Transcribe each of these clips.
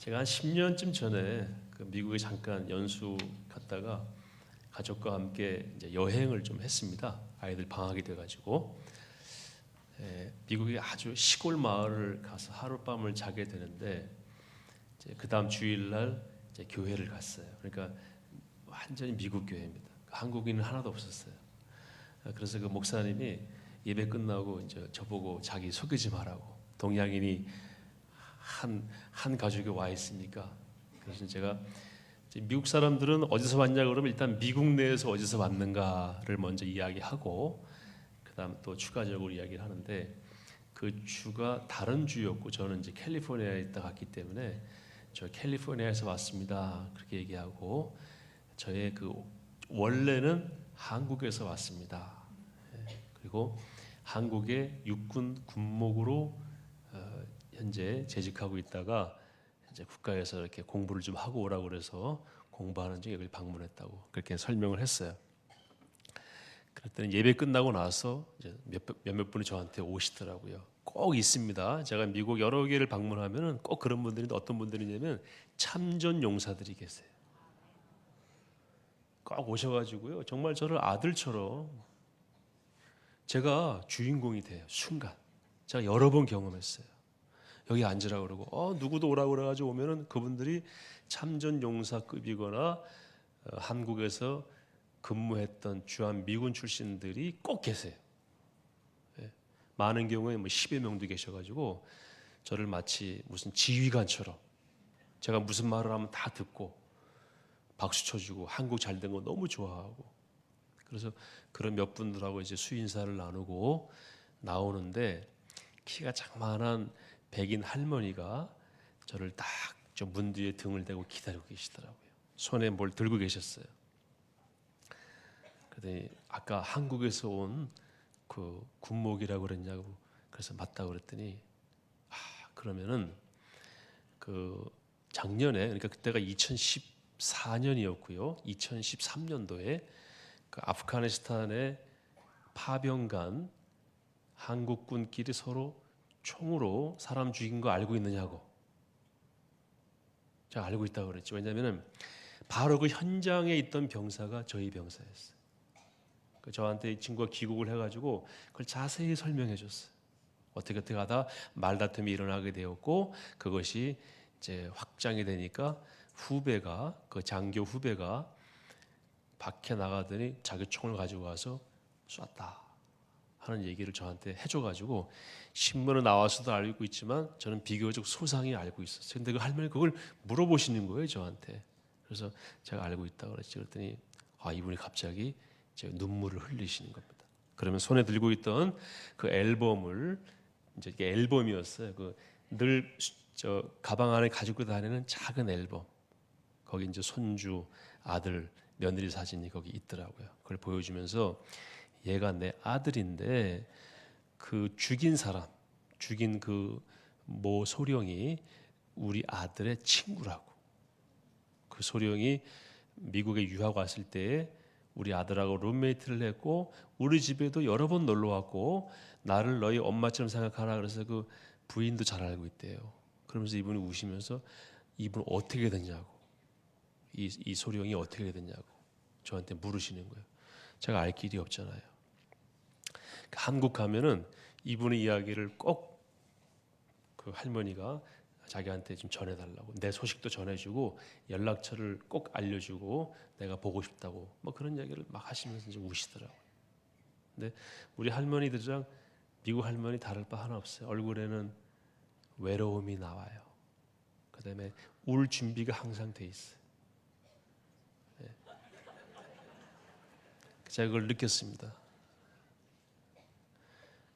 제가 한 10년쯤 전에 그 미국에 잠깐 연수 갔다가 가족과 함께 이제 여행을 좀 했습니다. 아이들 방학이 돼가지고 미국의 아주 시골 마을을 가서 하룻밤을 자게 되는데 이제 그 다음 주일날 이제 교회를 갔어요. 그러니까 완전히 미국 교회입니다. 한국인은 하나도 없었어요. 그래서 그 목사님이 예배 끝나고 이제 저보고 자기 소개지 말라고, 동양인이 한 가족이 와 있으니까. 그래서 제가 미국 사람들은 어디서 왔냐 그러면 일단 미국 내에서 어디서 왔는가를 먼저 이야기하고 그다음 또 추가적으로 이야기를 하는데, 그 주가 다른 주였고 저는 이제 캘리포니아에 있다 갔기 때문에 저 캘리포니아에서 왔습니다 그렇게 얘기하고, 저의 그 원래는 한국에서 왔습니다. 그리고 한국의 육군 군목으로 현재 재직하고 있다가 이제 국가에서 이렇게 공부를 좀 하고 오라고 그래서 공부하는 중에 여기 방문했다고 그렇게 설명을 했어요. 그랬더니 예배 끝나고 나서 이제 몇몇 분이 저한테 오시더라고요. 꼭 있습니다. 제가 미국 여러 개를 방문하면은 꼭 그런 분들인데, 어떤 분들이냐면 참전 용사들이 계세요. 꼭 오셔가지고요, 정말 저를 아들처럼 제가 주인공이 돼요. 순간 제가 여러 번 경험했어요. 여기 앉으라고 그러고 누구도 오라고 그래가지고 오면은 그분들이 참전 용사급이거나 한국에서 근무했던 주한 미군 출신들이 꼭 계세요. 많은 경우에 뭐 10여 명도 계셔가지고 저를 마치 무슨 지휘관처럼 제가 무슨 말을 하면 다 듣고 박수 쳐주고 한국 잘 된 거 너무 좋아하고, 그래서 그런 몇 분들하고 이제 수인사를 나누고 나오는데, 키가 장만한 백인 할머니가 저를 딱 저 문 뒤에 등을 대고 기다리고 계시더라고요. 손에 뭘 들고 계셨어요. 그랬더니 아까 한국에서 온 그 군목이라고 그랬냐고, 그래서 맞다고 그랬더니 그러면은 그 작년에, 그러니까 그때가 2014년이었고요. 2013년도에 그 아프가니스탄에 파병간 한국군끼리 서로 총으로 사람 죽인 거 알고 있느냐고. 제가 알고 있다고 그랬죠. 왜냐하면 바로 그 현장에 있던 병사가 저희 병사였어요. 저한테 이 친구가 귀국을 해가지고 그걸 자세히 설명해 줬어요. 어떻게 하다 말다툼이 일어나게 되었고, 그것이 이제 확장이 되니까 후배가, 그 장교 후배가 밖에 나가더니 자기 총을 가지고 와서 쐈다 하는 얘기를 저한테 해줘가지고, 신문에 나와서도 알고 있지만 저는 비교적 소상히 알고 있었어요. 근데 그 할머니 그걸 물어보시는 거예요, 저한테. 그래서 제가 알고 있다고 그랬지. 그랬더니 이분이 갑자기 제 눈물을 흘리시는 겁니다. 그러면 손에 들고 있던 그 앨범을, 이제 이게 앨범이었어요. 그 늘 저 가방 안에 가지고 다니는 작은 앨범. 거기 이제 손주, 아들, 며느리 사진이 거기 있더라고요. 그걸 보여주면서 얘가 내 아들인데 그 죽인 그 모 소령이 우리 아들의 친구라고. 그 소령이 미국에 유학 왔을 때에 우리 아들하고 룸메이트를 했고 우리 집에도 여러 번 놀러 왔고 나를 너희 엄마처럼 생각하라 그래서 그 부인도 잘 알고 있대요. 그러면서 이분이 우시면서 이분 어떻게 됐냐고, 이 소령이 어떻게 됐냐고 저한테 물으시는 거예요. 제가 알 길이 없잖아요. 한국 가면은 이분의 이야기를 꼭 그 할머니가 자기한테 좀 전해달라고, 내 소식도 전해주고 연락처를 꼭 알려주고 내가 보고 싶다고 뭐 그런 이야기를 막 하시면서 이제 우시더라고요. 근데 우리 할머니들이랑 미국 할머니 다를 바 하나 없어요. 얼굴에는 외로움이 나와요. 그다음에 울 준비가 항상 돼 있어요. 제가 그걸 느꼈습니다.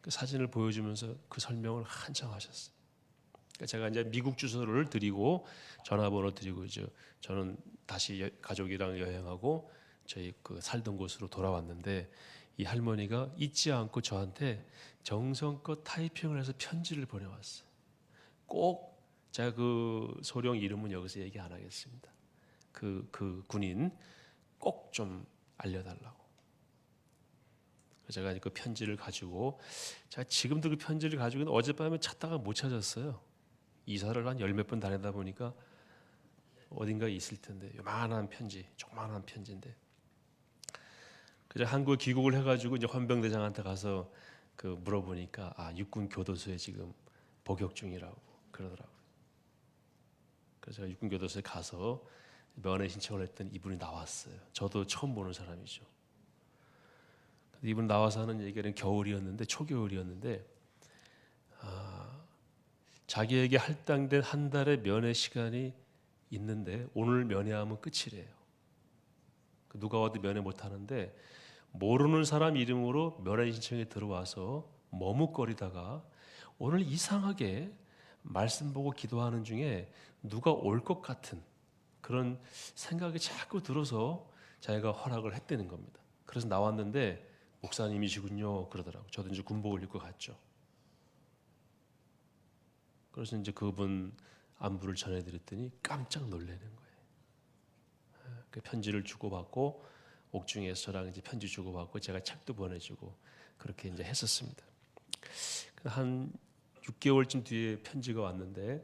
그 사진을 보여주면서 그 설명을 한참 하셨어요. 제가 이제 미국 주소를 드리고 전화번호 드리고 이제 저는 다시 가족이랑 여행하고 저희 그 살던 곳으로 돌아왔는데, 이 할머니가 잊지 않고 저한테 정성껏 타이핑을 해서 편지를 보내왔어요. 꼭 제가 그 소령 이름은 여기서 얘기 안 하겠습니다. 그 군인 꼭 좀 알려달라고. 제가 그 편지를 가지고, 제가 지금도 그 편지를 가지고 어젯밤에 찾다가 못 찾았어요. 이사를 한 열 몇 번 다니다 보니까 어딘가에 있을 텐데 요만한 편지, 조그만한 편지인데 그저 한국에 귀국을 해가지고 이제 헌병대장한테 가서 그 물어보니까 육군 교도소에 지금 복역 중이라고 그러더라고요. 그래서 제가 육군 교도소에 가서 면회 신청을 했더니 이분이 나왔어요. 저도 처음 보는 사람이죠. 이분 나와서 하는 얘기는 겨울이었는데 초겨울이었는데 자기에게 할당된 한 달의 면회 시간이 있는데 오늘 면회하면 끝이래요. 누가 와도 면회 못 하는데 모르는 사람 이름으로 면회 신청에 들어와서 머뭇거리다가 오늘 이상하게 말씀 보고 기도하는 중에 누가 올 것 같은 그런 생각이 자꾸 들어서 자기가 허락을 했다는 겁니다. 그래서 나왔는데 목사님이시군요 그러더라고요. 저도 이제 군복을 입고 갔죠. 그래서 이제 그분 안부를 전해드렸더니 깜짝 놀라는 거예요. 그 편지를 주고받고 옥중에서 저랑 이제 편지 주고받고 제가 책도 보내주고 그렇게 이제 했었습니다. 한 6개월쯤 뒤에 편지가 왔는데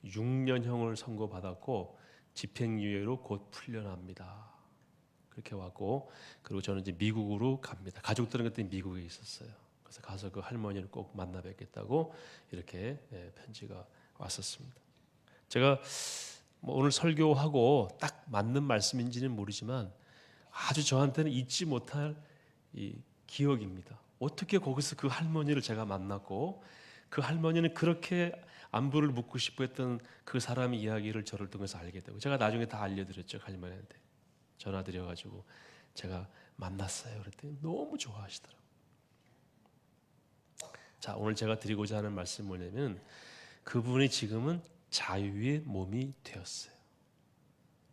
6년형을 선고받았고 집행유예로 곧 풀려납니다. 그렇게 왔고 그리고 저는 이제 미국으로 갑니다. 가족들은 그때 미국에 있었어요. 그래서 가서 그 할머니를 꼭 만나 뵙겠다고 이렇게 편지가 왔었습니다. 제가 뭐 오늘 설교하고 딱 맞는 말씀인지는 모르지만 아주 저한테는 잊지 못할 이 기억입니다. 어떻게 거기서 그 할머니를 제가 만났고 그 할머니는 그렇게 안부를 묻고 싶어 했던 그 사람의 이야기를 저를 통해서 알게 되고 제가 나중에 다 알려드렸죠. 할머니한테 전화드려가지고 제가 만났어요. 그랬더니 너무 좋아하시더라고요. 자, 오늘 제가 드리고자 하는 말씀은 뭐냐면 그분이 지금은 자유의 몸이 되었어요.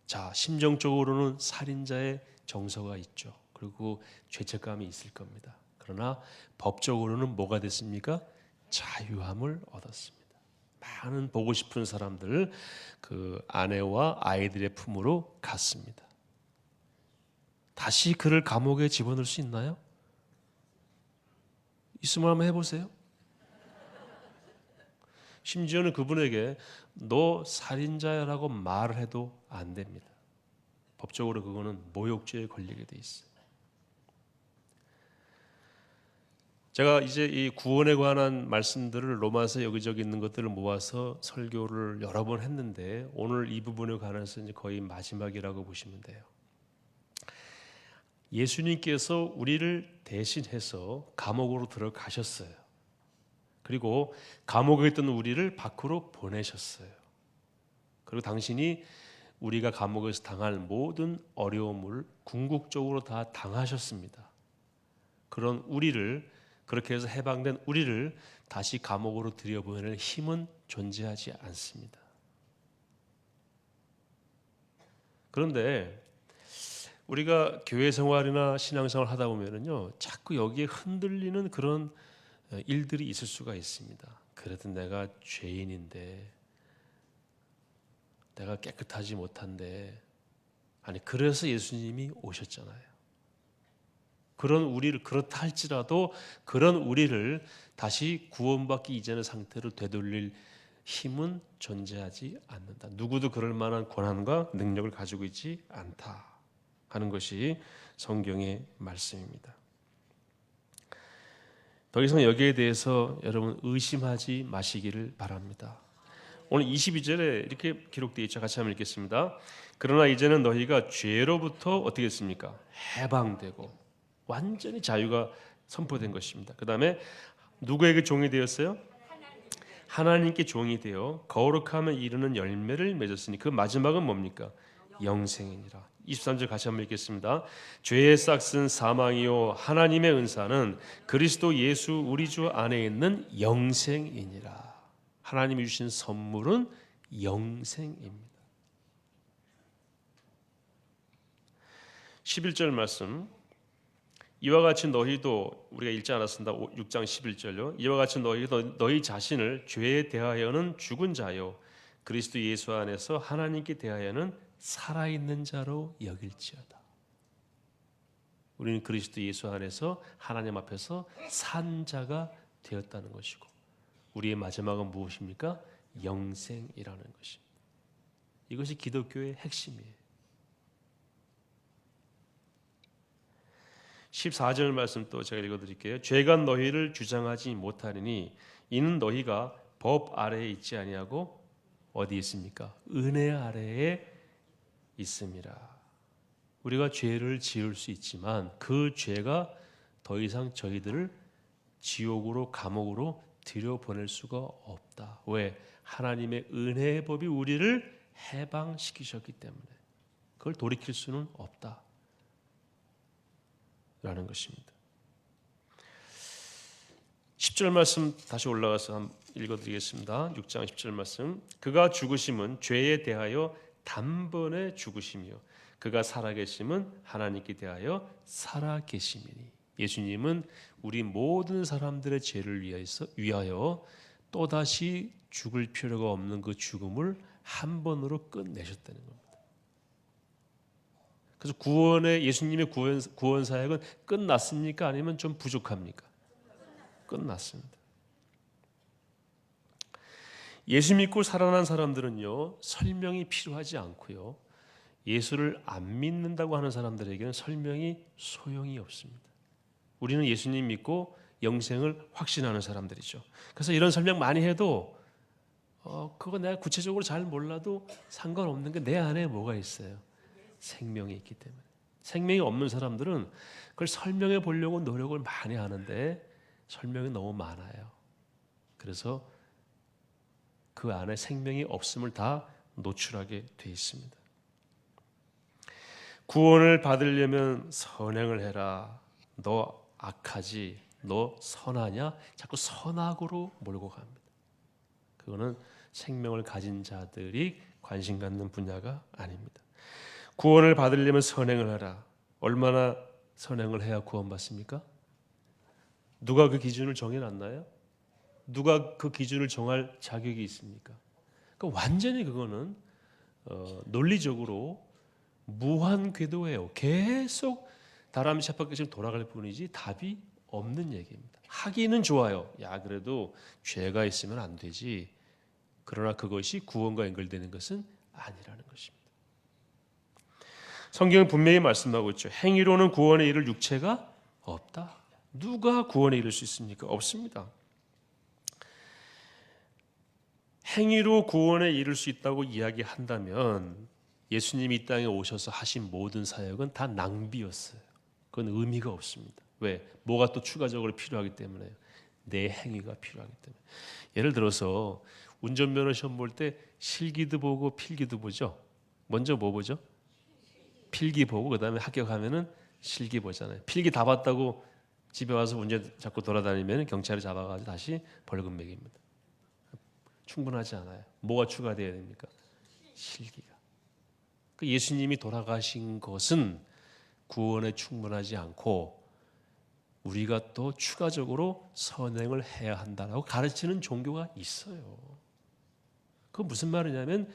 자, 심정적으로는 살인자의 정서가 있죠. 그리고 죄책감이 있을 겁니다. 그러나 법적으로는 뭐가 됐습니까? 자유함을 얻었습니다. 많은 보고 싶은 사람들 그 아내와 아이들의 품으로 갔습니다. 다시 그를 감옥에 집어넣을 수 있나요? 있으면 한번 해보세요. 심지어는 그분에게 너 살인자라고 말을 해도 안 됩니다. 법적으로 그거는 모욕죄에 걸리게 돼 있어요. 제가 이제 이 구원에 관한 말씀들을 로마서 여기저기 있는 것들을 모아서 설교를 여러 번 했는데 오늘 이 부분에 관해서 이제 거의 마지막이라고 보시면 돼요. 예수님께서 우리를 대신해서 감옥으로 들어가셨어요. 그리고 감옥에 있던 우리를 밖으로 보내셨어요. 그리고 당신이 우리가 감옥에서 당할 모든 어려움을 궁극적으로 다 당하셨습니다. 그런 우리를 그렇게 해서 해방된 우리를 다시 감옥으로 들여보낼 힘은 존재하지 않습니다. 그런데 우리가 교회 생활이나 신앙생활 하다 보면은요, 자꾸 여기에 흔들리는 그런 일들이 있을 수가 있습니다. 그래도 내가 죄인인데, 내가 깨끗하지 못한데, 아니 그래서 예수님이 오셨잖아요. 그런 우리를 그렇다 할지라도 그런 우리를 다시 구원받기 이전의 상태로 되돌릴 힘은 존재하지 않는다. 누구도 그럴 만한 권한과 능력을 가지고 있지 않다 하는 것이 성경의 말씀입니다. 더 이상 여기에 대해서 여러분 의심하지 마시기를 바랍니다. 오늘 22절에 이렇게 기록되어 있죠. 같이 한번 읽겠습니다. 그러나 이제는 너희가 죄로부터 어떻게 했습니까? 해방되고 완전히 자유가 선포된 것입니다. 그 다음에 누구에게 종이 되었어요? 하나님께 종이 되어 거룩함에 이르는 열매를 맺었으니 그 마지막은 뭡니까? 영생이니라. 23절 같이 한번 읽겠습니다. 죄의 싹은 사망이요 하나님의 은사는 그리스도 예수 우리 주 안에 있는 영생이니라. 하나님이 주신 선물은 영생입니다. 11절 말씀, 이와 같이 너희도, 우리가 읽지 않았습니다. 6장 11절요. 이와 같이 너희도 너희 자신을 죄에 대하여는 죽은 자요 그리스도 예수 안에서 하나님께 대하여는 살아있는 자로 여길지어다. 우리는 그리스도 예수 안에서 하나님 앞에서 산 자가 되었다는 것이고 우리의 마지막은 무엇입니까? 영생이라는 것입니다. 이것이 기독교의 핵심이에요. 14절 말씀 또 제가 읽어드릴게요. 죄가 너희를 주장하지 못하리니 이는 너희가 법 아래에 있지 아니하고 어디 있습니까? 은혜 아래에 있습니다. 우리가 죄를 지을 수 있지만 그 죄가 더 이상 저희들을 지옥으로 감옥으로 들여보낼 수가 없다. 왜? 하나님의 은혜의 법이 우리를 해방시키셨기 때문에 그걸 돌이킬 수는 없다 라는 것입니다. 10절 말씀 다시 올라가서 한번 읽어드리겠습니다. 6장 10절 말씀. 그가 죽으심은 죄에 대하여 단번에 죽으심이요 그가 살아계심은 하나님께 대하여 살아계심이니. 예수님은 우리 모든 사람들의 죄를 위하여 또다시 죽을 필요가 없는 그 죽음을 한 번으로 끝내셨다는 겁니다. 그래서 예수님의 구원 사역은 끝났습니까? 아니면 좀 부족합니까? 끝났습니다. 예수 믿고 살아난 사람들은요, 설명이 필요하지 않고요, 예수를 안 믿는다고 하는 사람들에게는 설명이 소용이 없습니다. 우리는 예수님 믿고 영생을 확신하는 사람들이죠. 그래서 이런 설명 많이 해도 그거 내가 구체적으로 잘 몰라도 상관없는 게 내 안에 뭐가 있어요? 생명이 있기 때문에. 생명이 없는 사람들은 그걸 설명해 보려고 노력을 많이 하는데 설명이 너무 많아요. 그래서 그 안에 생명이 없음을 다 노출하게 돼 있습니다. 구원을 받으려면 선행을 해라. 너 악하지? 너 선하냐? 자꾸 선악으로 몰고 갑니다. 그거는 생명을 가진 자들이 관심 갖는 분야가 아닙니다. 구원을 받으려면 선행을 하라. 얼마나 선행을 해야 구원받습니까? 누가 그 기준을 정해놨나요? 누가 그 기준을 정할 자격이 있습니까? 그러니까 완전히 그거는 논리적으로 무한 궤도예요. 계속 다람쥐 쳇바퀴처럼 돌아갈 뿐이지 답이 없는 얘기입니다. 하기는 좋아요. 야, 그래도 죄가 있으면 안 되지. 그러나 그것이 구원과 연결되는 것은 아니라는 것입니다. 성경은 분명히 말씀하고 있죠. 행위로는 구원에 이를 육체가 없다. 누가 구원에 이를 수 있습니까? 없습니다. 행위로 구원에 이를 수 있다고 이야기한다면 예수님이 이 땅에 오셔서 하신 모든 사역은 다 낭비였어요. 그건 의미가 없습니다. 왜? 뭐가 또 추가적으로 필요하기 때문에. 내 행위가 필요하기 때문에. 예를 들어서 운전면허 시험 볼 때 실기도 보고 필기도 보죠. 먼저 뭐 보죠? 필기 보고 그다음에 합격하면은 실기 보잖아요. 필기 다 봤다고 집에 와서 운전 자꾸 돌아다니면 경찰이 잡아가지고 다시 벌금 매깁니다. 충분하지 않아요. 뭐가 추가돼야 됩니까? 실기가. 그 예수님이 돌아가신 것은 구원에 충분하지 않고 우리가 또 추가적으로 선행을 해야 한다라고 가르치는 종교가 있어요. 그건 무슨 말이냐면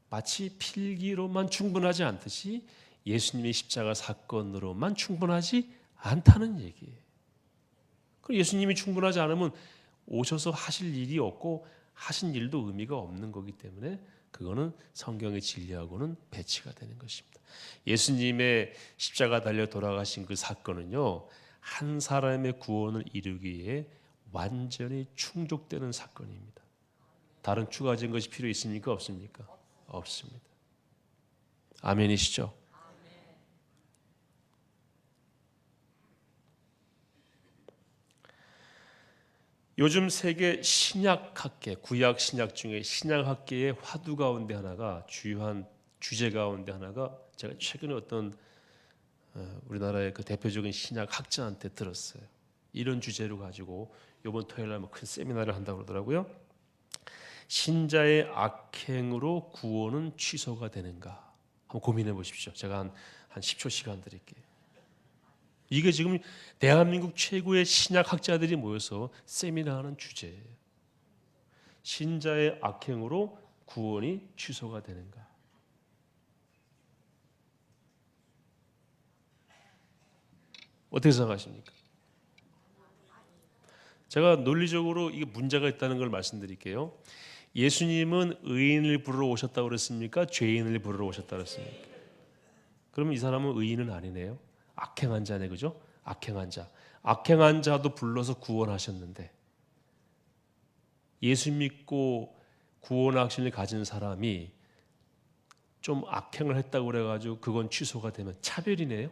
마치 필기로만 충분하지 않듯이 예수님의 십자가 사건으로만 충분하지 않다는 얘기예요. 그럼 예수님이 충분하지 않으면 오셔서 하실 일이 없고 하신 일도 의미가 없는 거기 때문에 그거는 성경의 진리하고는 배치가 되는 것입니다. 예수님의 십자가 달려 돌아가신 그 사건은요, 한 사람의 구원을 이루기 위해 완전히 충족되는 사건입니다. 다른 추가적인 것이 필요 있습니까? 없습니까? 없습니다. 아멘이시죠? 요즘 세계 신약학계, 구약 신약 중에 신약학계의 화두 가운데 하나가 주요한 주제 가운데 하나가 제가 최근에 어떤 우리나라의 그 대표적인 신약학자한테 들었어요. 이런 주제로 가지고 이번 토요일 날 큰 세미나를 한다고 그러더라고요. 신자의 악행으로 구원은 취소가 되는가? 한번 고민해 보십시오. 제가 한 10초 시간 드릴게요. 이게 지금 대한민국 최고의 신약학자들이 모여서 세미나하는 주제예요. 신자의 악행으로 구원이 취소가 되는가? 어떻게 생각하십니까? 제가 논리적으로 이게 문제가 있다는 걸 말씀드릴게요. 예수님은 의인을 부르러 오셨다고 그랬습니까? 죄인을 부르러 오셨다고 그랬습니까? 그러면 이 사람은 의인은 아니네요. 악행한 자네, 그죠? 악행한 자. 악행한 자도 불러서 구원하셨는데 예수 믿고 구원 확신을 가진 사람이 좀 악행을 했다고 그래가지고 그건 취소가 되면 차별이네요.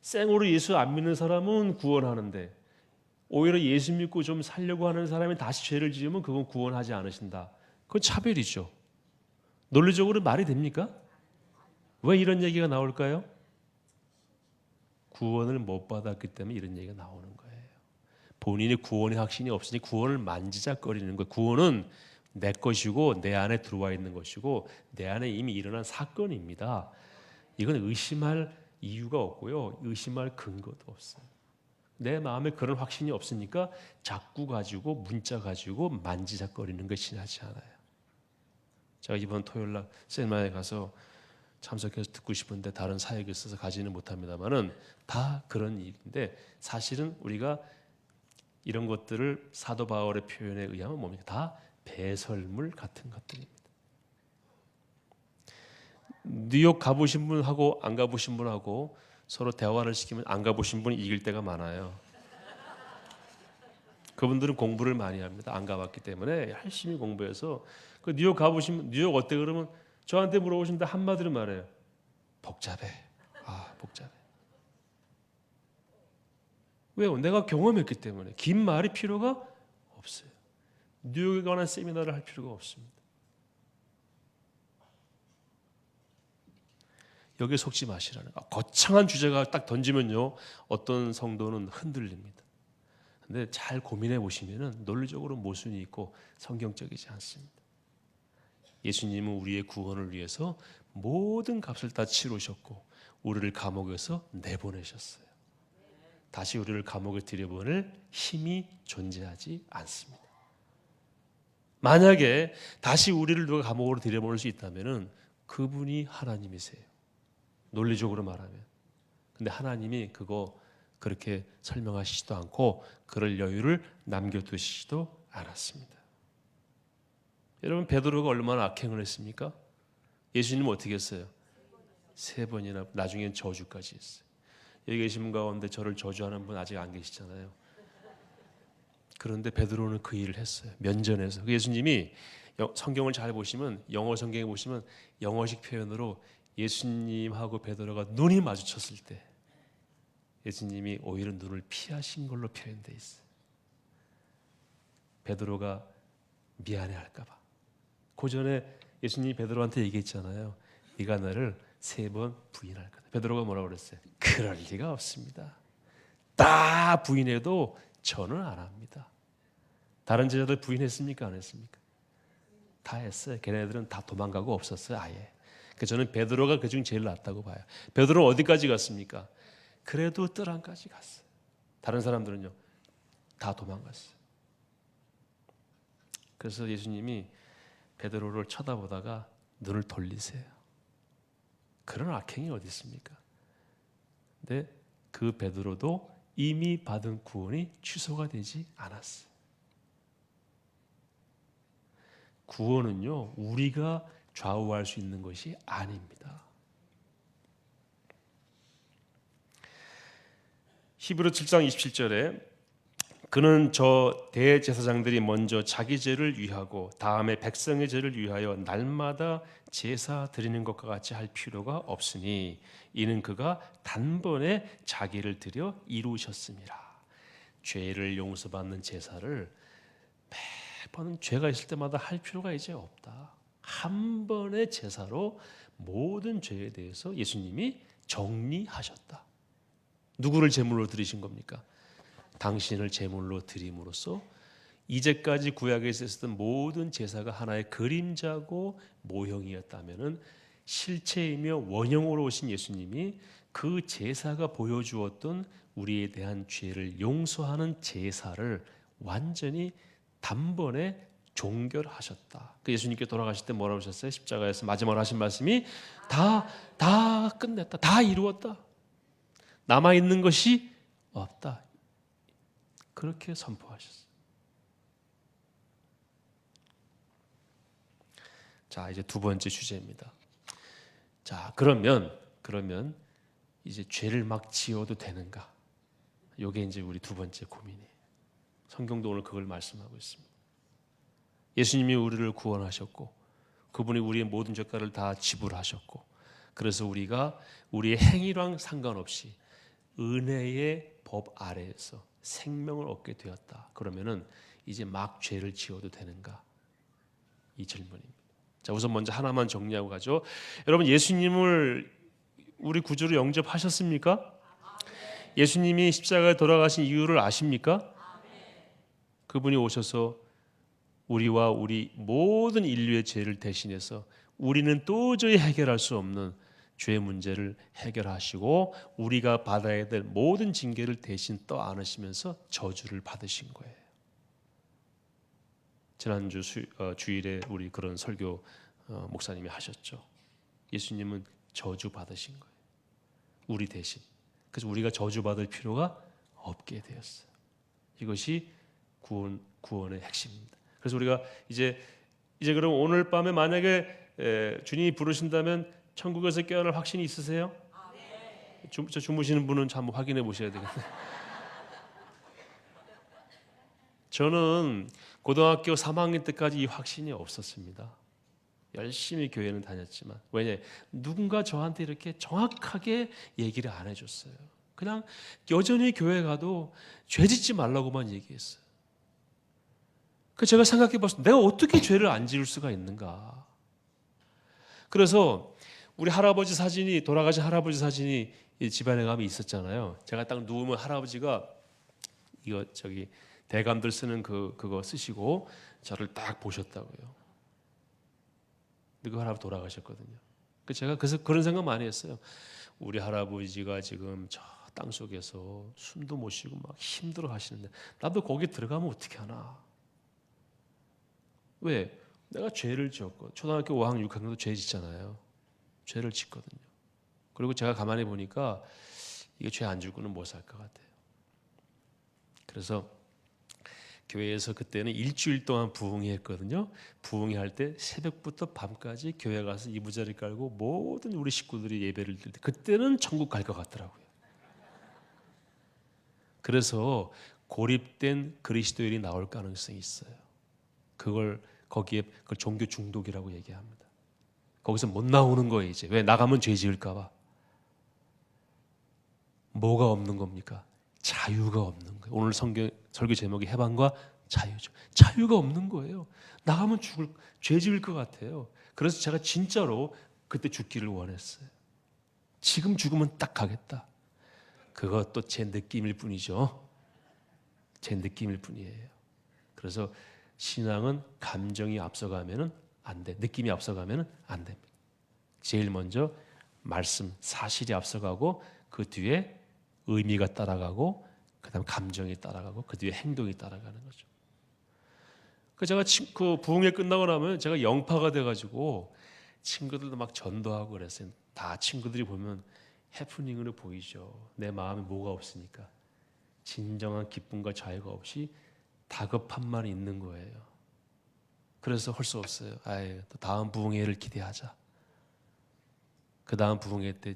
생으로 예수 안 믿는 사람은 구원하는데 오히려 예수 믿고 좀 살려고 하는 사람이 다시 죄를 지으면 그건 구원하지 않으신다. 그건 차별이죠. 논리적으로 말이 됩니까? 왜 이런 얘기가 나올까요? 구원을 못 받았기 때문에 이런 얘기가 나오는 거예요. 본인이 구원의 확신이 없으니 구원을 만지작거리는 거예요. 구원은 내 것이고 내 안에 들어와 있는 것이고 내 안에 이미 일어난 사건입니다. 이건 의심할 이유가 없고요. 의심할 근거도 없어요. 내 마음에 그런 확신이 없으니까 자꾸 가지고 문자 가지고 만지작거리는 것이 지나지 않아요. 제가 이번 토요일 날 세미나에 가서 참석해서 듣고 싶은데 다른 사역이 있어서 가지는 못합니다만은 다 그런 일인데 사실은 우리가 이런 것들을 사도 바울의 표현에 의하면 뭡니까? 다 배설물 같은 것들입니다. 뉴욕 가보신 분하고 안 가보신 분하고 서로 대화를 시키면 안 가보신 분이 이길 때가 많아요. 그분들은 공부를 많이 합니다. 안 가봤기 때문에 열심히 공부해서 그 뉴욕 가보시면 뉴욕 어때 그러면 저한테 물어보시는데 한마디로 말해요. 복잡해. 아 복잡해. 왜요? 내가 경험했기 때문에 긴 말이 필요가 없어요. 뉴욕에 관한 세미나를 할 필요가 없습니다. 여기에 속지 마시라는 거. 거창한 주제가 딱 던지면요 어떤 성도는 흔들립니다. 근데 잘 고민해 보시면은 논리적으로 모순이 있고 성경적이지 않습니다. 예수님은 우리의 구원을 위해서 모든 값을 다 치르셨고 우리를 감옥에서 내보내셨어요. 다시 우리를 감옥에 들여보낼 힘이 존재하지 않습니다. 만약에 다시 우리를 누가 감옥으로 들여보낼 수 있다면은 그분이 하나님이세요. 논리적으로 말하면. 근데 하나님이 그거 그렇게 설명하시지도 않고 그럴 여유를 남겨두시지도 않았습니다. 여러분 베드로가 얼마나 악행을 했습니까? 예수님은 어떻게 했어요? 3번이나 나중엔 저주까지 했어요. 여기 계신 분 가운데 저를 저주하는 분 아직 안 계시잖아요. 그런데 베드로는 그 일을 했어요. 면전에서. 예수님이 성경을 잘 보시면 영어 성경에 보시면 영어식 표현으로 예수님하고 베드로가 눈이 마주쳤을 때 예수님이 오히려 눈을 피하신 걸로 표현되어 있어요. 베드로가 미안해할까 봐. 그 전에 예수님이 베드로한테 얘기했잖아요. 네가 나를 3번 부인할 거다. 베드로가 뭐라고 그랬어요? 그럴 리가 없습니다. 다 부인해도 저는 안 합니다. 다른 제자들 부인했습니까? 안 했습니까? 다 했어요. 걔네들은 다 도망가고 없었어요. 아예. 그래서 저는 베드로가 그중 제일 낫다고 봐요. 베드로는 어디까지 갔습니까? 그래도 뜰안까지 갔어요. 다른 사람들은요 다 도망갔어요. 그래서 예수님이 베드로를 쳐다보다가 눈을 돌리세요. 그런 악행이 어디 있습니까? 근데 그 베드로도 이미 받은 구원이 취소가 되지 않았어요. 구원은요 우리가 좌우할 수 있는 것이 아닙니다. 히브리 7장 27절에 그는 저 대제사장들이 먼저 자기 죄를 위하고 다음에 백성의 죄를 위하여 날마다 제사 드리는 것과 같이 할 필요가 없으니 이는 그가 단번에 자기를 드려 이루셨습니다. 죄를 용서받는 제사를 매번 죄가 있을 때마다 할 필요가 이제 없다. 한 번의 제사로 모든 죄에 대해서 예수님이 정리하셨다. 누구를 제물로 드리신 겁니까? 당신을 제물로 드림으로써 이제까지 구약에 있었던 모든 제사가 하나의 그림자고 모형이었다면은 실체이며 원형으로 오신 예수님이 그 제사가 보여주었던 우리에 대한 죄를 용서하는 제사를 완전히 단번에 종결하셨다. 그 예수님께 돌아가실 때 뭐라고 하셨어요? 십자가에서 마지막으로 하신 말씀이 다 끝냈다. 다 이루었다. 남아 있는 것이 없다. 그렇게 선포하셨어요. 자, 이제 두 번째 주제입니다. 자, 그러면 이제 죄를 막 지어도 되는가? 이게 이제 우리 두 번째 고민이에요. 성경도 오늘 그걸 말씀하고 있습니다. 예수님이 우리를 구원하셨고 그분이 우리의 모든 죄가를 다 지불하셨고 그래서 우리가 우리의 행위랑 상관없이 은혜의 법 아래에서 생명을 얻게 되었다. 그러면은 이제 막 죄를 지어도 되는가? 이 질문입니다. 자, 우선 먼저 하나만 정리하고 가죠. 여러분, 예수님을 우리 구주로 영접하셨습니까? 예수님이 십자가에 돌아가신 이유를 아십니까? 그분이 오셔서 우리와 우리 모든 인류의 죄를 대신해서 우리는 도저히 해결할 수 없는 죄의 문제를 해결하시고 우리가 받아야 될 모든 징계를 대신 떠안으시면서 저주를 받으신 거예요. 지난주 주일에 우리 그런 설교 목사님이 하셨죠. 예수님은 저주 받으신 거예요. 우리 대신. 그래서 우리가 저주 받을 필요가 없게 되었어요. 이것이 구원의 핵심입니다. 그래서 우리가 이제 그럼 오늘 밤에 만약에 주님이 부르신다면 천국에서 깨어날 확신이 있으세요? 주무시는 분은 한번 확인해 보셔야 되겠네요. 저는 고등학교 3학년 때까지 이 확신이 없었습니다. 열심히 교회는 다녔지만 왜냐? 누군가 저한테 이렇게 정확하게 얘기를 안 해줬어요. 그냥 여전히 교회 가도 죄 짓지 말라고만 얘기했어요. 그래서 제가 생각해 봤을 때 내가 어떻게 죄를 안 지을 수가 있는가. 그래서 우리 할아버지 사진이 돌아가신 할아버지 사진이 집안에 가면 있었잖아요. 제가 딱 누우면 할아버지가 이거 대감들 쓰는 그거 쓰시고 저를 딱 보셨다고요. 근데 그 할아버지 돌아가셨거든요. 제가 그런 생각 많이 했어요. 우리 할아버지가 지금 저 땅 속에서 숨도 못 쉬고 막 힘들어 하시는데 나도 거기 들어가면 어떻게 하나. 왜? 내가 죄를 지었고 초등학교 5학년 6학년도 죄 짓잖아요. 죄를 짓거든요. 그리고 제가 가만히 보니까 이게 죄 안 지고는 못 살 것 같아요. 그래서 교회에서 그때는 일주일 동안 부흥회 했거든요. 부흥회 할 때 새벽부터 밤까지 교회 가서 이부자리 깔고 모든 우리 식구들이 예배를 드릴 때 그때는 천국 갈 것 같더라고요. 그래서 고립된 그리스도인이 나올 가능성이 있어요. 거기에 그걸 종교 중독이라고 얘기합니다. 거기서 못 나오는 거예요. 이제 왜? 나가면 죄 지을까 봐. 뭐가 없는 겁니까? 자유가 없는 거예요. 오늘 설교 제목이 해방과 자유죠. 자유가 없는 거예요. 나가면 죄 지을 것 같아요. 그래서 제가 진짜로 그때 죽기를 원했어요. 지금 죽으면 딱 가겠다. 그것도 제 느낌일 뿐이죠. 제 느낌일 뿐이에요. 그래서 신앙은 감정이 앞서가면은 안 돼. 느낌이 앞서가면은 안 됩니다. 제일 먼저 말씀, 사실이 앞서가고 그 뒤에 의미가 따라가고 그다음 감정이 따라가고 그 뒤에 행동이 따라가는 거죠. 제가 그 부흥회 끝나고 나면 제가 영파가 돼가지고 친구들도 막 전도하고 그랬어요. 다 친구들이 보면 해프닝으로 보이죠. 내 마음에 뭐가 없으니까 진정한 기쁨과 자유가 없이 다급함만 있는 거예요. 그래서 할 수 없어요. 또 다음 부흥회를 기대하자. 그 다음 부흥회 때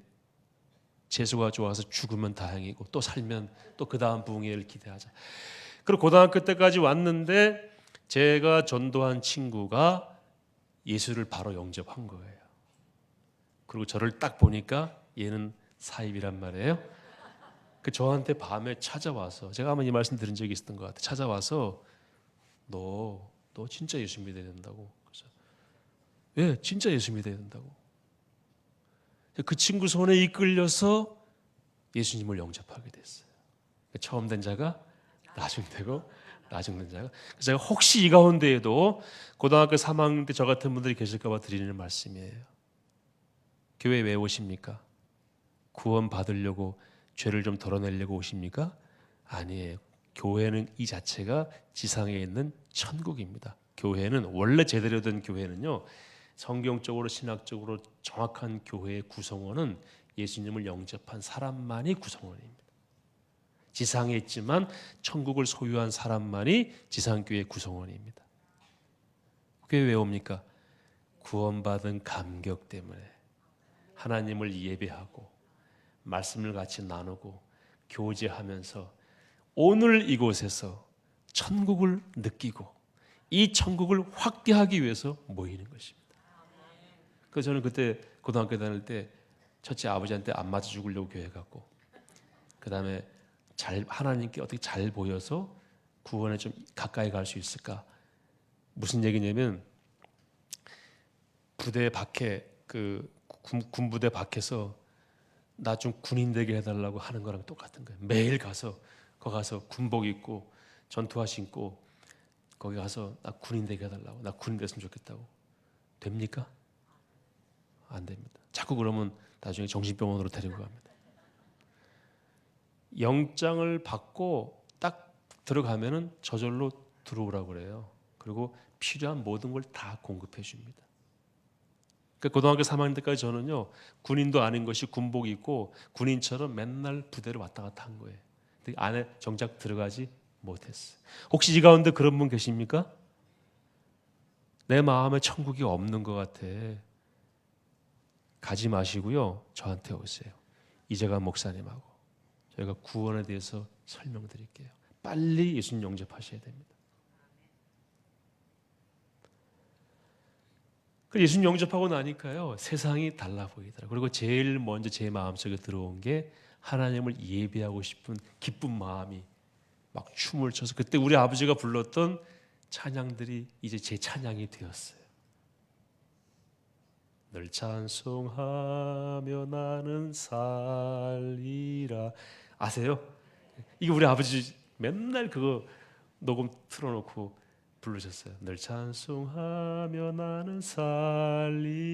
재수가 좋아서 죽으면 다행이고 또 살면 또 그 다음 부흥회를 기대하자. 그리고 고등학교 때까지 왔는데 제가 전도한 친구가 예수를 바로 영접한 거예요. 그리고 저를 딱 보니까 얘는 사입이란 말이에요. 저한테 밤에 찾아와서 제가 아마 이 말씀 드린 적이 있었던 것 같아요. 찾아와서 너 진짜 예수 믿어야 된다고. 그래서 예, 진짜 예수 믿어야 된다고. 그 친구 손에 이끌려서 예수님을 영접하게 됐어요. 처음 된 자가 나중 되고 나중 된 자가. 그래서 제가 혹시 이 가운데에도 고등학교 3학년 때 저 같은 분들이 계실까 봐 드리는 말씀이에요. 교회 왜 오십니까? 구원 받으려고 죄를 좀 덜어내려고 오십니까? 아니에요. 교회는 이 자체가 지상에 있는 천국입니다. 교회는 원래 제대로 된 교회는요. 성경적으로 신학적으로 정확한 교회의 구성원은 예수님을 영접한 사람만이 구성원입니다. 지상에 있지만 천국을 소유한 사람만이 지상교회의 구성원입니다. 교회 왜 옵니까? 구원받은 감격 때문에 하나님을 예배하고 말씀을 같이 나누고 교제하면서 오늘 이곳에서 천국을 느끼고 이 천국을 확대하기 위해서 모이는 것입니다. 그래서 저는 그때 고등학교 다닐 때 첫째 아버지한테 안 맞아 죽으려고 교회 갔고, 그 다음에 하나님께 어떻게 잘 보여서 구원에 좀 가까이 갈 수 있을까. 무슨 얘기냐면 부대 밖에 군부대 밖에서 나 좀 군인 되게 해달라고 하는 거랑 똑같은 거예요. 매일 가서 거기 가서 군복 입고 전투화 신고 거기 가서 나 군인 되게 해달라고, 나 군인 됐으면 좋겠다고. 됩니까? 안 됩니다. 자꾸 그러면 나중에 정신병원으로 데리고 갑니다. 영장을 받고 딱 들어가면은 저절로 들어오라고 그래요. 그리고 필요한 모든 걸 다 공급해 줍니다. 그러니까 고등학교 3학년 때까지 저는요, 군인도 아닌 것이 군복 입고 군인처럼 맨날 부대를 왔다 갔다 한 거예요. 근데 안에 정작 들어가지 못했어요. 혹시 이 가운데 그런 분 계십니까? 내 마음에 천국이 없는 것 같아. 가지 마시고요, 저한테 오세요. 이재관 목사님하고 저희가 구원에 대해서 설명드릴게요. 빨리 예수님 영접하셔야 됩니다. 예수님 영접하고 나니까요, 세상이 달라 보이더라고요. 그리고 제일 먼저 제 마음속에 들어온 게 하나님을 예배하고 싶은 기쁜 마음이 막 춤을 춰서, 그때 우리 아버지가 불렀던 찬양들이 이제 제 찬양이 되었어요. 늘 찬송하며 나는 살리라. 아세요? 이게 우리 아버지 맨날 그거 녹음 틀어놓고 부르셨어요. 늘 찬송하며 나는 살리라.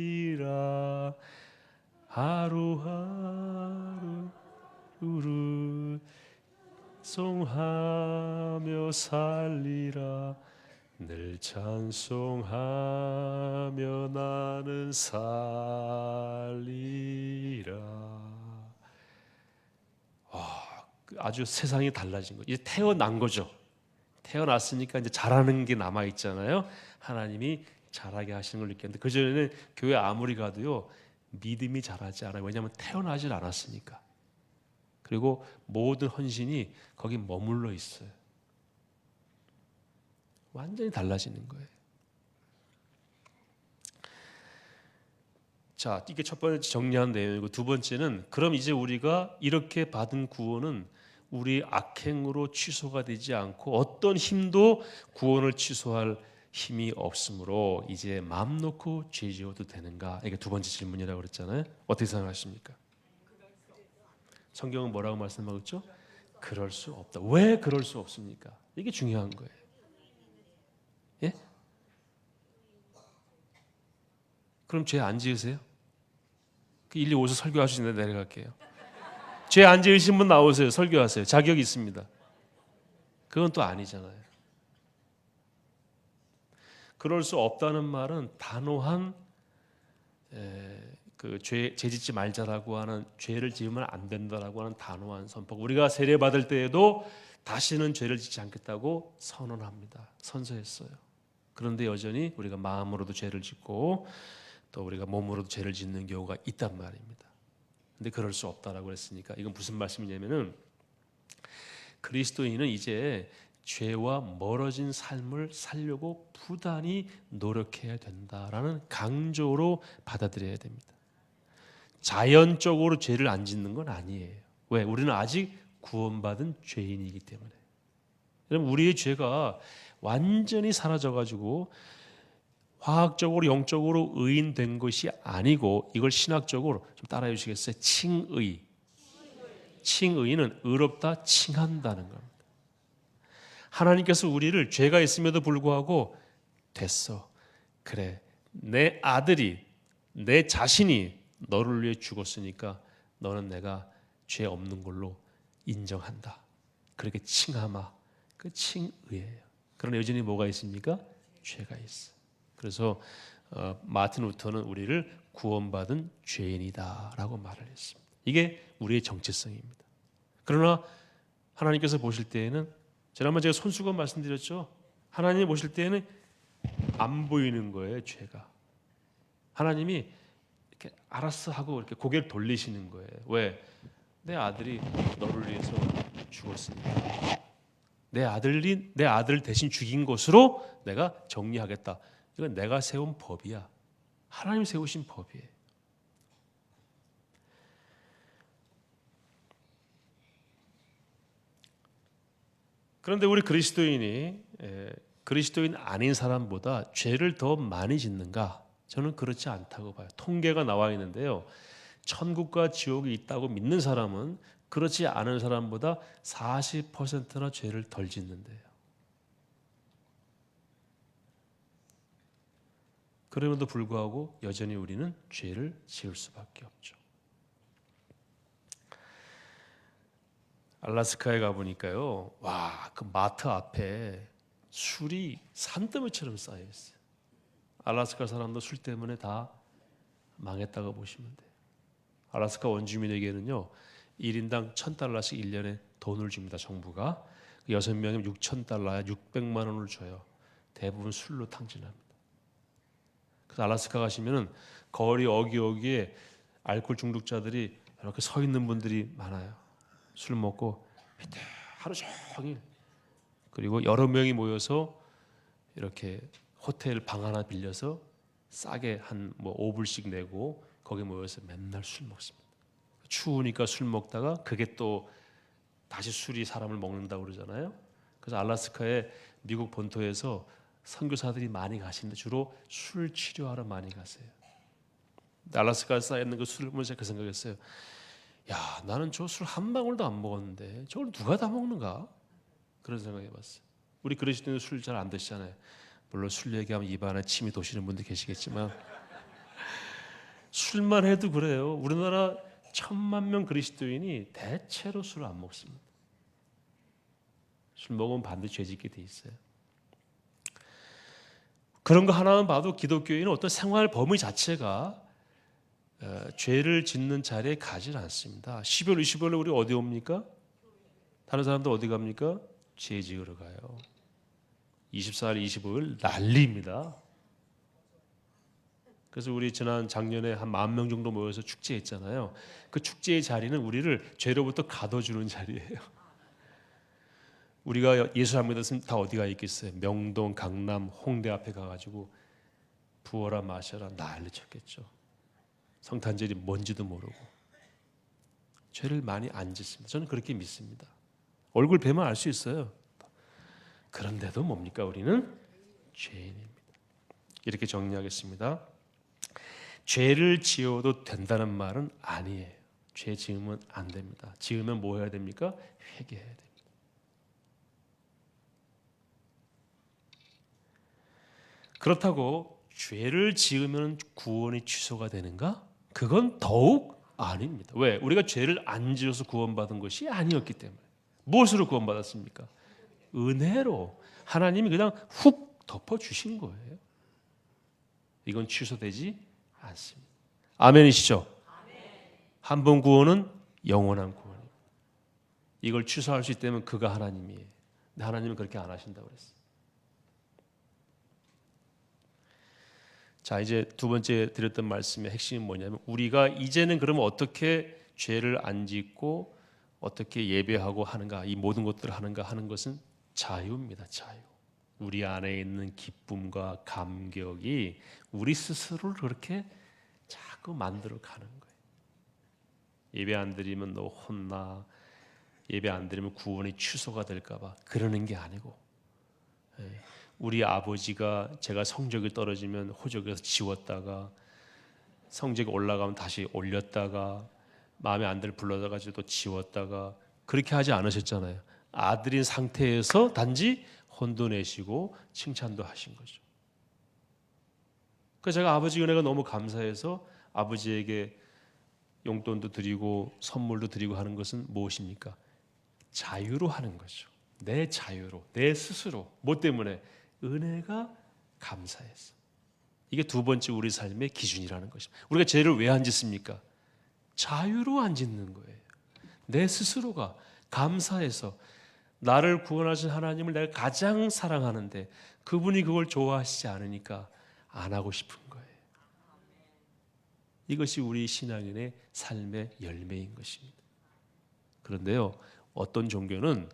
하루하루를 송하며 살리라. 늘 찬송하며 나는 살리라. 아주 세상이 달라진 거죠. 이제 태어난 거죠. 태어났으니까 이제 잘하는 게 남아 있잖아요. 하나님이 잘하게 하시는 걸 느꼈는데, 그 전에는 교회 아무리 가도요, 믿음이 잘하지 않아요. 왜냐하면 태어나질 않았으니까. 그리고 모든 헌신이 거기 머물러 있어요. 완전히 달라지는 거예요. 자, 이게 첫 번째 정리한 내용이고, 두 번째는 그럼 이제 우리가 이렇게 받은 구원은 우리 악행으로 취소가 되지 않고 어떤 힘도 구원을 취소할 힘이 없으므로 이제 마음 놓고 죄 지어도 되는가? 이게 두 번째 질문이라고 그랬잖아요. 어떻게 생각하십니까? 성경은 뭐라고 말씀하고 있죠? 그럴 수 없다. 왜 그럴 수 없습니까? 이게 중요한 거예요. 예? 그럼 죄 안 지으세요? 1, 2, 5서 설교하시는데 내려갈게요. 죄 안 지으신 분 나오세요. 설교하세요. 자격이 있습니다. 그건 또 아니잖아요. 그럴 수 없다는 말은 단호한 죄 짓지 말자라고 하는, 죄를 지으면 안 된다라고 하는 단호한 선포. 우리가 세례 받을 때에도 다시는 죄를 짓지 않겠다고 선언합니다. 선서했어요. 그런데 여전히 우리가 마음으로도 죄를 짓고 또 우리가 몸으로도 죄를 짓는 경우가 있단 말입니다. 근데 그럴 수 없다라고 했으니까 이건 무슨 말씀이냐면은 그리스도인은 이제 죄와 멀어진 삶을 살려고 부단히 노력해야 된다라는 강조로 받아들여야 됩니다. 자연적으로 죄를 안 짓는 건 아니에요. 왜? 우리는 아직 구원받은 죄인이기 때문에. 여러분, 우리의 죄가 완전히 사라져가지고 화학적으로 영적으로 의인된 것이 아니고, 이걸 신학적으로 좀 따라해 주시겠어요? 칭의. 칭의는 의롭다 칭한다는 겁니다. 하나님께서 우리를 죄가 있음에도 불구하고 됐어. 그래. 내 아들이, 내 자신이 너를 위해 죽었으니까 너는 내가 죄 없는 걸로 인정한다. 그렇게 칭하마. 그 칭의예요. 그러나 여전히 뭐가 있습니까? 죄가 있어. 그래서 마틴 루터는 우리를 구원받은 죄인이다라고 말을 했습니다. 이게 우리의 정체성입니다. 그러나 하나님께서 보실 때에는, 지난번 제가 손수건 말씀드렸죠. 하나님 보실 때에는 안 보이는 거예요, 죄가. 하나님이 이렇게 알았어 하고 이렇게 고개를 돌리시는 거예요. 왜? 내 아들이 너를 위해서 죽었으니까. 내 아들 대신 죽인 것으로 내가 정리하겠다. 이건 내가 세운 법이야. 하나님 세우신 법이에요. 그런데 우리 그리스도인이 그리스도인 아닌 사람보다 죄를 더 많이 짓는가? 저는 그렇지 않다고 봐요. 통계가 나와 있는데요. 천국과 지옥이 있다고 믿는 사람은 그렇지 않은 사람보다 40%나 죄를 덜 짓는데요. 그럼에도 불구하고 여전히 우리는 죄를 지을 수밖에 없죠. 알라스카에 가보니까요, 와, 그 마트 앞에 술이 산더미처럼 쌓여 있어요. 알라스카 사람도 술 때문에 다 망했다고 보시면 돼요. 알라스카 원주민에게는요, 1인당 $1,000씩 1년에 돈을 줍니다. 정부가 6명이면 $6,000에 600만 원을 줘요. 대부분 술로 탕진합니다. 그래서 알라스카 가시면은 거리 어기어기에 알코올 중독자들이 이렇게 서 있는 분들이 많아요. 술 먹고 하루 종일. 그리고 여러 명이 모여서 이렇게 호텔 방 하나 빌려서 싸게 한 뭐 5불씩 내고 거기 모여서 맨날 술 먹습니다. 추우니까 술 먹다가 그게 또 다시 술이 사람을 먹는다고 그러잖아요. 그래서 알라스카에 미국 본토에서 선교사들이 많이 가시는데 주로 술 치료하러 많이 가세요. 알라스카에 쌓여 있는 그 술을 보면서 그 생각했어요. 야, 나는 저 술 한 방울도 안 먹었는데 저걸 누가 다 먹는가? 그런 생각해봤어요. 우리 그리스도인은 술 잘 안 드시잖아요. 물론 술 얘기하면 입안에 침이 도시는 분들 계시겠지만 술만 해도 그래요. 우리나라 1,000만 명 그리스도인이 대체로 술을 안 먹습니다. 술 먹으면 반드시 죄 짓게 돼 있어요. 그런 거 하나만 봐도 기독교인은 어떤 생활 범위 자체가 죄를 짓는 자리에 가지 않습니다. 12월 25일에 우리 어디 옵니까? 다른 사람들 어디 갑니까? 죄 지으러 가요. 24일, 25일 난리입니다. 그래서 우리 작년에 한 10,000명 정도 모여서 축제했잖아요. 그 축제의 자리는 우리를 죄로부터 가둬주는 자리예요. 우리가 예수 안 믿었으면 다 어디가 있겠어요? 명동, 강남, 홍대 앞에 가가지고 부어라 마셔라 난리 쳤겠죠. 성탄절이 뭔지도 모르고 죄를 많이 안 짓습니다. 저는 그렇게 믿습니다. 얼굴 뵈면 알 수 있어요. 그런데도 뭡니까? 우리는 죄인입니다. 이렇게 정리하겠습니다. 죄를 지어도 된다는 말은 아니에요. 죄 지으면 안 됩니다. 지으면 뭐 해야 됩니까? 회개해야 됩니다. 그렇다고 죄를 지으면 구원이 취소가 되는가? 그건 더욱 아닙니다. 왜? 우리가 죄를 안 지어서 구원받은 것이 아니었기 때문에. 무엇으로 구원받았습니까? 은혜로 하나님이 그냥 훅 덮어주신 거예요. 이건 취소되지 않습니다. 아멘이시죠? 한 번 구원은 영원한 구원입니다. 이걸 취소할 수 있다면 그가 하나님이에요. 근데 하나님은 그렇게 안 하신다고 그랬어요. 자, 이제 두 번째 드렸던 말씀의 핵심이 뭐냐면 우리가 이제는 그러면 어떻게 죄를 안 짓고 어떻게 예배하고 하는가, 이 모든 것들을 하는가 하는 것은 자유입니다. 자유. 우리 안에 있는 기쁨과 감격이 우리 스스로를 그렇게 자꾸 만들어 가는 거예요. 예배 안 드리면 너 혼나, 예배 안 드리면 구원이 취소가 될까 봐 그러는 게 아니고, 우리 아버지가 제가 성적이 떨어지면 호적에서 지웠다가 성적이 올라가면 다시 올렸다가 마음에 안 들 불러다가지고 또 지웠다가 그렇게 하지 않으셨잖아요. 아들인 상태에서 단지 혼도 내시고 칭찬도 하신 거죠. 그래서 제가 아버지 은혜가 너무 감사해서 아버지에게 용돈도 드리고 선물도 드리고 하는 것은 무엇입니까? 자유로 하는 거죠. 내 자유로, 내 스스로. 뭐 때문에? 은혜가 감사해서. 이게 두 번째 우리 삶의 기준이라는 것입니다. 우리가 죄를 왜 안 짓습니까? 자유로 안 짓는 거예요. 내 스스로가 감사해서 나를 구원하신 하나님을 내가 가장 사랑하는데 그분이 그걸 좋아하시지 않으니까 안 하고 싶은 거예요. 이것이 우리 신앙인의 삶의 열매인 것입니다. 그런데요, 어떤 종교는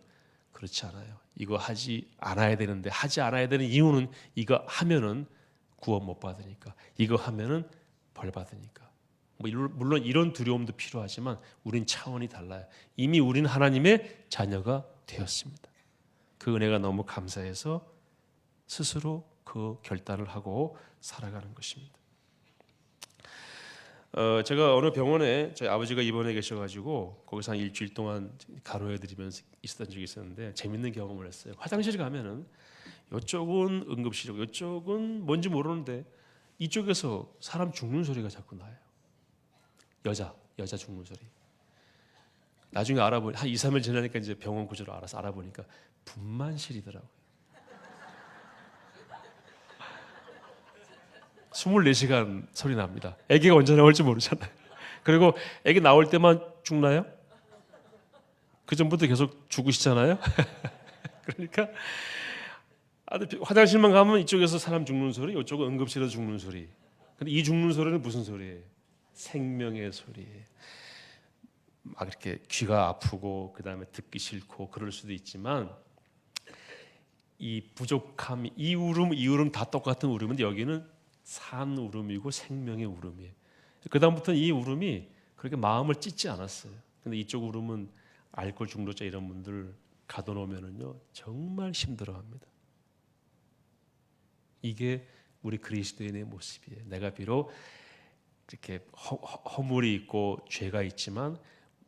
그렇지 않아요. 이거 하지 않아야 되는데, 하지 않아야 되는 이유는 이거 하면은 구원 못 받으니까, 이거 하면은 벌 받으니까. 물론 이런 두려움도 필요하지만 우린 차원이 달라요. 이미 우린 하나님의 자녀가 되었습니다. 그 은혜가 너무 감사해서 스스로 그 결단을 하고 살아가는 것입니다. 제가 어느 병원에 저희 아버지가 입원해 계셔가지고 거기서 한 일주일 동안 간호해드리면서 있었던 적이 있었는데 재밌는 경험을 했어요. 화장실 가면은 이쪽은 응급실이고 이쪽은 뭔지 모르는데 이쪽에서 사람 죽는 소리가 자꾸 나요. 여자 죽는 소리. 나중에 한 2, 3일 지나니까 이제 병원 구조를 알아서 알아보니까 분만실이더라고요. 24시간 소리 납니다. 아기가 언제 나올지 모르잖아요. 그리고 아기 나올 때만 죽나요? 그 전부터 계속 죽으시잖아요. 그러니까 화장실만 가면 이쪽에서 사람 죽는 소리, 이쪽은 응급실에서 죽는 소리. 근데 이 죽는 소리는 무슨 소리예요? 생명의 소리예요. 막 이렇게 귀가 아프고 그 다음에 듣기 싫고 그럴 수도 있지만 이 부족함, 이 울음 다 똑같은 울음인데 여기는 산 울음이고 생명의 울음이에요. 그 다음부터는 이 울음이 그렇게 마음을 찢지 않았어요. 근데 이쪽 울음은 알코올 중독자 이런 분들 가둬놓으면은요 정말 힘들어합니다. 이게 우리 그리스도인의 모습이에요. 내가 비록 이렇게 허물이 있고 죄가 있지만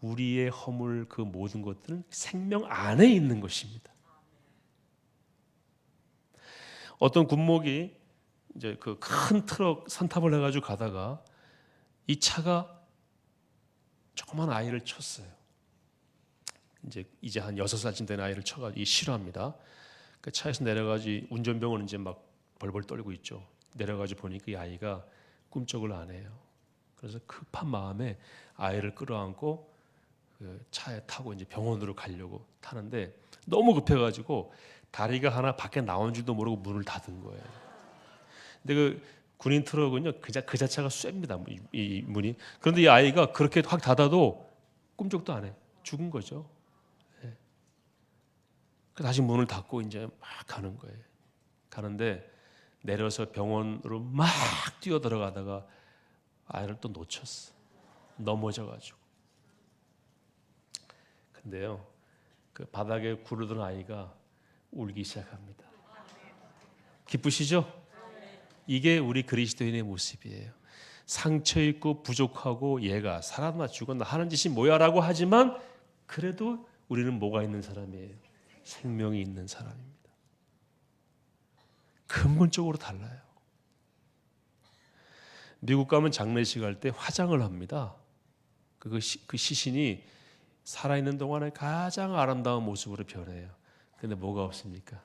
우리의 허물 그 모든 것들은 생명 안에 있는 것입니다. 어떤 군목이 이제 그 큰 트럭 선탑을 해가지고 가다가 이 차가 조그만 아이를 쳤어요. 이제 한 6살쯤 된 아이를 쳐가지고 싫어합니다. 그 차에서 내려가지고 운전병은 이제 막 벌벌 떨고 있죠. 내려가지고 보니까 이 아이가 꿈쩍을 안 해요. 그래서 급한 마음에 아이를 끌어안고 그 차에 타고 이제 병원으로 가려고 타는데 너무 급해가지고 다리가 하나 밖에 나온 줄도 모르고 문을 닫은 거예요. 근데 그 군인 트럭은요 그 자체가 쐐입니다. 이 문이. 그런데 이 아이가 그렇게 확 닫아도 꿈쩍도 안 해. 죽은 거죠. 네. 다시 문을 닫고 이제 막 가는 거예요. 가는데 내려서 병원으로 막 뛰어 들어가다가 아이를 또 놓쳤어. 넘어져가지고. 근데요, 그 바닥에 구르던 아이가 울기 시작합니다. 기쁘시죠? 이게 우리 그리스도인의 모습이에요. 상처 있고 부족하고 얘가 살았나 죽었나 하는 짓이 뭐야라고 하지만 그래도 우리는 뭐가 있는 사람이에요? 생명이 있는 사람입니다. 근본적으로 달라요. 미국 가면 장례식 할 때 화장을 합니다. 그 시신이 살아있는 동안에 가장 아름다운 모습으로 변해요. 근데 뭐가 없습니까?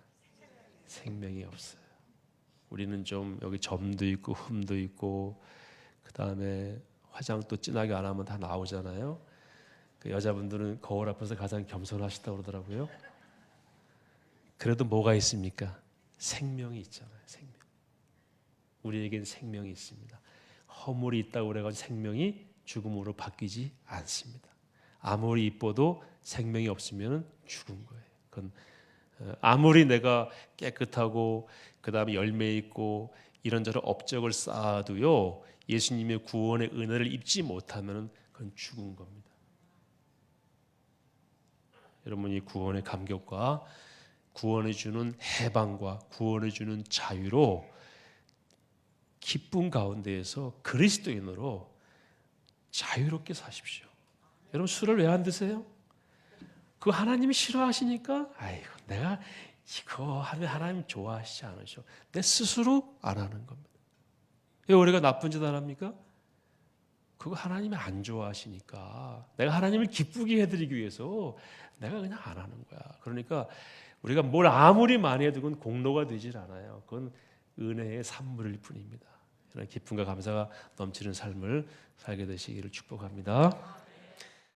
생명이 없어요. 우리는 좀 여기 점도 있고 흠도 있고 그 다음에 화장 또 진하게 안 하면 다 나오잖아요. 그 여자분들은 거울 앞에서 가장 겸손하시다고 그러더라고요. 그래도 뭐가 있습니까? 생명이 있잖아요. 생명. 우리에겐 생명이 있습니다. 허물이 있다고 그래가지고 생명이 죽음으로 바뀌지 않습니다. 아무리 이뻐도 생명이 없으면 죽은 거예요. 그건 아무리 내가 깨끗하고 그 다음에 열매 있고 이런저런 업적을 쌓아도요 예수님의 구원의 은혜를 입지 못하면 그건 죽은 겁니다. 여러분 이 구원의 감격과 구원해 주는 해방과 구원해 주는 자유로 기쁨 가운데에서 그리스도인으로 자유롭게 사십시오. 여러분 술을 왜 안 드세요? 그거 하나님이 싫어하시니까 아이고 내가 이거 하면 하나님 좋아하시지 않으셔. 내 스스로 안 하는 겁니다. 왜 우리가 나쁜 짓 안 합니까? 그거 하나님이 안 좋아하시니까 내가 하나님을 기쁘게 해드리기 위해서 내가 그냥 안 하는 거야. 그러니까 우리가 뭘 아무리 많이 해도 그건 공로가 되질 않아요. 그건 은혜의 산물일 뿐입니다. 이런 기쁨과 감사가 넘치는 삶을 살게 되시기를 축복합니다.